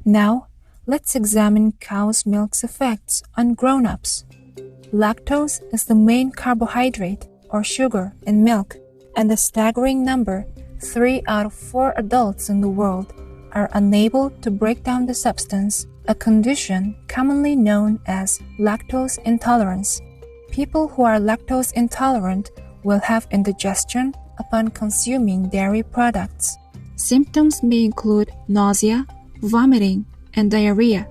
Now, let's examine cow's milk's effects on grown-ups. Lactose is the main carbohydrate or sugar in milk, and a staggering number, 3 out of 4 adults in the world, are unable to break down the substance, a condition commonly known as lactose intolerance. People who are lactose intolerant will have indigestion upon consuming dairy products. Symptoms may include nausea, vomiting, and diarrhea.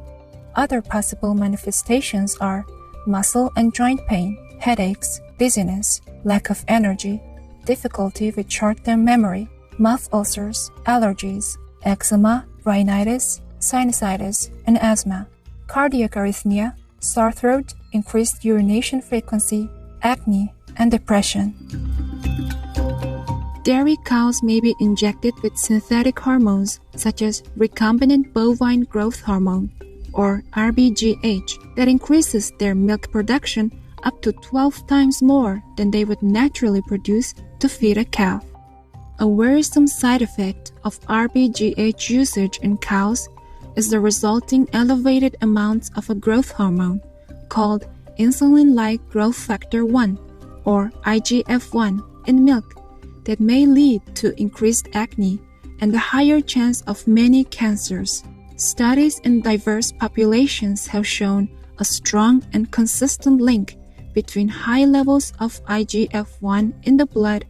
Other possible manifestations are muscle and joint pain, headaches, dizziness, lack of energy, difficulty with short-term memory, mouth ulcers, allergies, eczema, rhinitis, sinusitis, and asthma, cardiac arrhythmia, sore throat, increased urination frequency, acne, and depression. Dairy cows may be injected with synthetic hormones such as recombinant bovine growth hormone, or RBGH, that increases their milk production up to 12 times more than they would naturally produce to feed a calf. A worrisome side effect of RBGH usage in cows is the resulting elevated amounts of a growth hormone called insulin-like growth factor 1, or IGF-1, in milk that may lead to increased acne and a higher chance of many cancers. Studies in diverse populations have shown a strong and consistent link between high levels of IGF-1 in the blood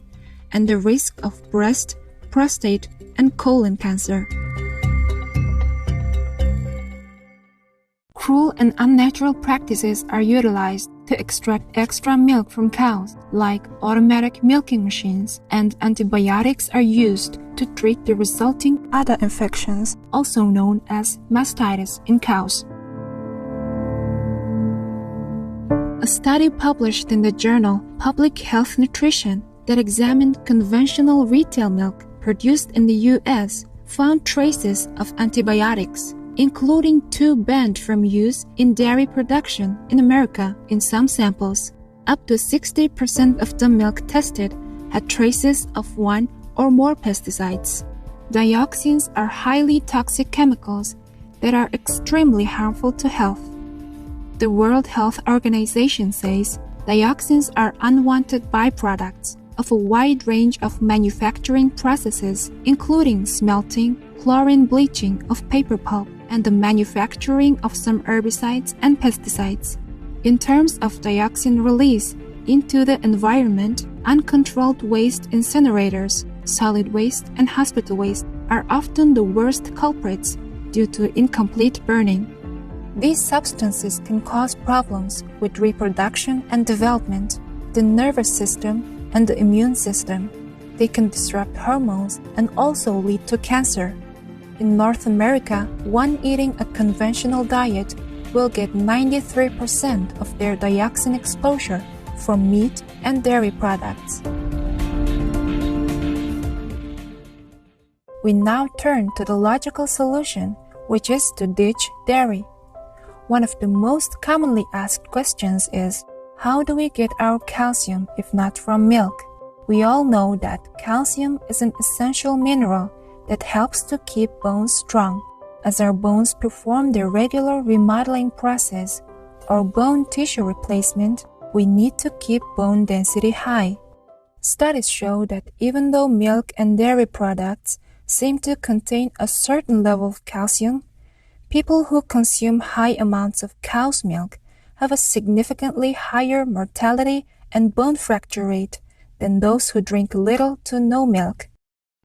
and the risk of breast, prostate, and colon cancer. Cruel and unnatural practices are utilized to extract extra milk from cows, like automatic milking machines, and antibiotics are used to treat the resulting udder infections, also known as mastitis, in cows. A study published in the journal Public Health Nutrition that examined conventional retail milk produced in the U.S. found traces of antibiotics, including 2 banned from use in dairy production in America in some samples. Up to 60% of the milk tested had traces of 1 or more pesticides. Dioxins are highly toxic chemicals that are extremely harmful to health. The World Health Organization says dioxins are unwanted byproducts of a wide range of manufacturing processes, including smelting, chlorine bleaching of paper pulp, and the manufacturing of some herbicides and pesticides. In terms of dioxin release into the environment, uncontrolled waste incinerators, solid waste, and hospital waste are often the worst culprits due to incomplete burning. These substances can cause problems with reproduction and development, the nervous system, and the immune system. They can disrupt hormones and also lead to cancer. In North America, one eating a conventional diet will get 93% of their dioxin exposure from meat and dairy products. We now turn to the logical solution, which is to ditch dairy. One of the most commonly asked questions is, how do we get our calcium if not from milk? We all know that calcium is an essential mineral that helps to keep bones strong. As our bones perform their regular remodeling process or bone tissue replacement, we need to keep bone density high. Studies show that even though milk and dairy products seem to contain a certain level of calcium, people who consume high amounts of cow's milk have a significantly higher mortality and bone fracture rate than those who drink little to no milk.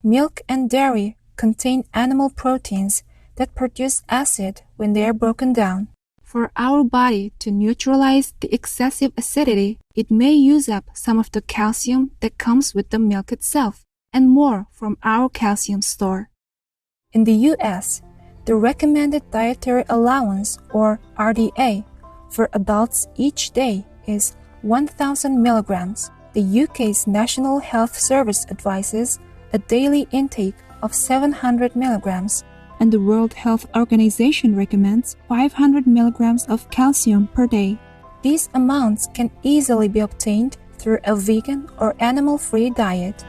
Milk and dairy contain animal proteins that produce acid when they are broken down. For our body to neutralize the excessive acidity, it may use up some of the calcium that comes with the milk itself and more from our calcium store. In the U.S., the recommended dietary allowance, or RDA, for adults each day is 1,000 milligrams. The UK's National Health Service advises a daily intake of 700 milligrams, and the World Health Organization recommends 500 milligrams of calcium per day. These amounts can easily be obtained through a vegan or animal-free diet.